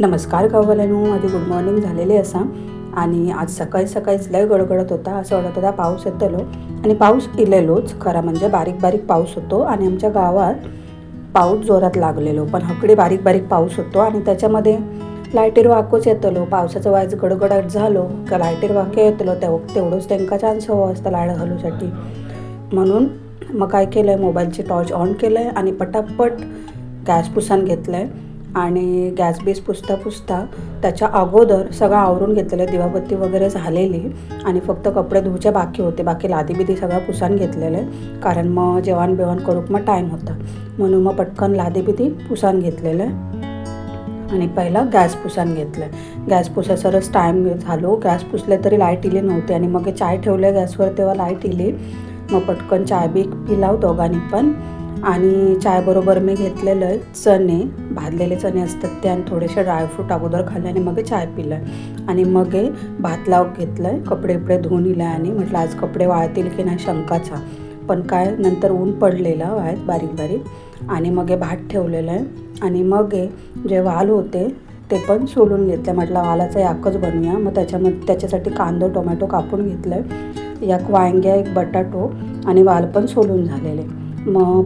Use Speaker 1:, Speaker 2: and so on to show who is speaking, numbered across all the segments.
Speaker 1: नमस्कार गाववाल्यांनो, माझी good morning झालेली असा आणि आज सकाळीच लय गडगडत होता. असं वाटत होता पाऊस येतलो आणि पाऊस इलेलोच. खरा म्हणजे बारीक बारीक पाऊस होतो आणि आमच्या गावात पाऊस जोरात लागलेलो, पण हकडे बारीक बारीक पाऊस होतो आणि त्याच्यामध्ये लायटीर वाकोच येतलो. पावसाचं वायच गडगडाट झालो का लायटीर वाके येतलो तेवढंच त्यांना चान्स हवं असतं लाड घालूसाठी. म्हणून मग काय केलं आहे, मोबाईलची टॉर्च ऑन केलं आहे आणि पटापट गॅस पुसून घेतलं आहे आणि गॅस बीस पुसता त्याच्या अगोदर सगळं आवरून घेतलेलं. दिवाबत्ती वगैरे झालेली आणि फक्त कपडे धुवचे बाकी होते. बाकी लादी बिदी सगळं पुसून घेतलेलं आहे, कारण मग जेवण बेवण करूक मग टाईम होता. म्हणून मग पटकन लादी बिदी पुसून घेतलेलं आहे आणि पहिला गॅस पुसून घेतलं आहे. गॅस पुसायसरच टाईम झालो. गॅस पुसले तरी लाईट इली नव्हती आणि मग चाय ठेवले गॅसवर तेव्हा लाईट इली. मग पटकन चाय बी पिलाव दोघांनी पण. आणि चायबरोबर मी घेतलेलं आहे चणे, भाजलेले चणे असतात ते आणि थोडेसे ड्रायफ्रूट अगोदर खाल्ले आणि मग चाय पिलं आहे. आणि मग भात लावून घेतलं आहे. कपडे धुवून इले आणि म्हटलं आज कपडे वाळतील की नाही शंकाचा, पण काय नंतर ऊन पडलेलं वाळत बारीक बारीक आणि मग भात ठेवलेलं आहे. आणि मग जे वाल होते ते पण सोलून घेतलं. म्हटलं वालाचा याकच बनवूया. मग त्याच्यासाठी कांदा टोमॅटो कापून घेतलं आहे, एक वांग्या एक बटाटो आणि वाल पण सोलून झालेले. मग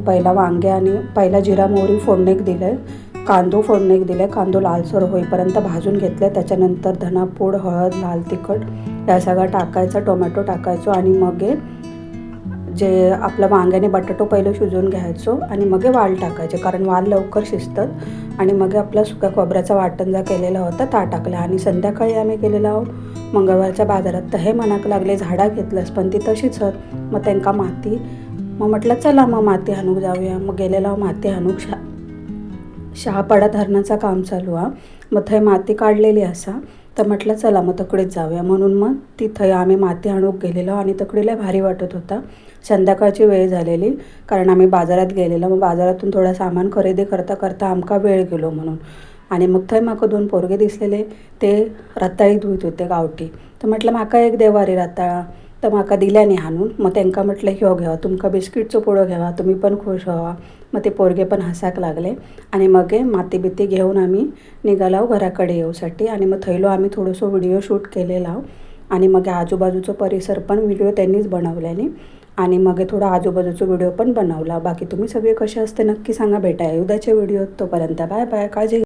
Speaker 1: पहिला जिरा मोहरी फोडणीक दिलं आहे, कांदो फोडणीक दिलं आहे. कांदो लालसर होईपर्यंत भाजून घेतलं आहे. त्याच्यानंतर धनापूड, हळद, लाल तिखट या सगळं टाकायचं, टोमॅटो टाकायचो आणि मग जे आपलं वांग्याने बटाटो पहिलं शिजवून घ्यायचो आणि मग वाल टाकायचे, कारण वाल लवकर शिजतात. आणि मग आपला सुका खोबऱ्याचा वाटण जा केलेला होता ता टाकला. आणि संध्याकाळी आम्ही गेलेलो मंगळवारच्या बाजारात. तर हे मनाक लागले झाडा घेतलंस पण ती तशीच होत. मग त्यांना माती, मग म्हटलं चला मग माती हाणूक जाऊया. मग गेलेला माती हाणूक शहापाडा धरणाचं काम चालू आहे. मग थंय माती काढलेली असा, तर म्हटलं चला मग तकडेच जाऊया. म्हणून मग तिथं आम्ही माती हाणूक गेलेलो आणि तकडीला भारी वाटत होता. संध्याकाळची वेळ झालेली, कारण आम्ही बाजारात गेलेलो. मग बाजारातून थोडं सामान खरेदी करता आमका वेळ गेलो म्हणून. आणि मग थंय म्हाका 2 पोरगे दिसलेले, ते रताळी धुत होते गावठी. तर म्हटलं म्हाका एक देवारी रताळा, तर म्हाका दिल्याने हाणून. मग त्यांना म्हटलं ह्यो घ्यावा, तुमका बिस्किटचं पुडं घ्यावा, तुम्ही पण खुश व्हावा. मग ते पोरगे पण हसाक लागले आणि मग माती बिती घेऊन आम्ही निघालो घराकडे येऊसाठी. आणि मग थैलो आम्ही थोडंसं व्हिडिओ शूट केलेला आणि मग आजूबाजूचा परिसर पण व्हिडिओ त्यांनीच बनवल्याने आणि मग थोडा आजूबाजूचा व्हिडिओ पण बनवला. बाकी तुम्ही सगळे कसे असते नक्की सांगा. भेटाय उद्याच्या व्हिडिओत. तोपर्यंत बाय बाय, काळजी.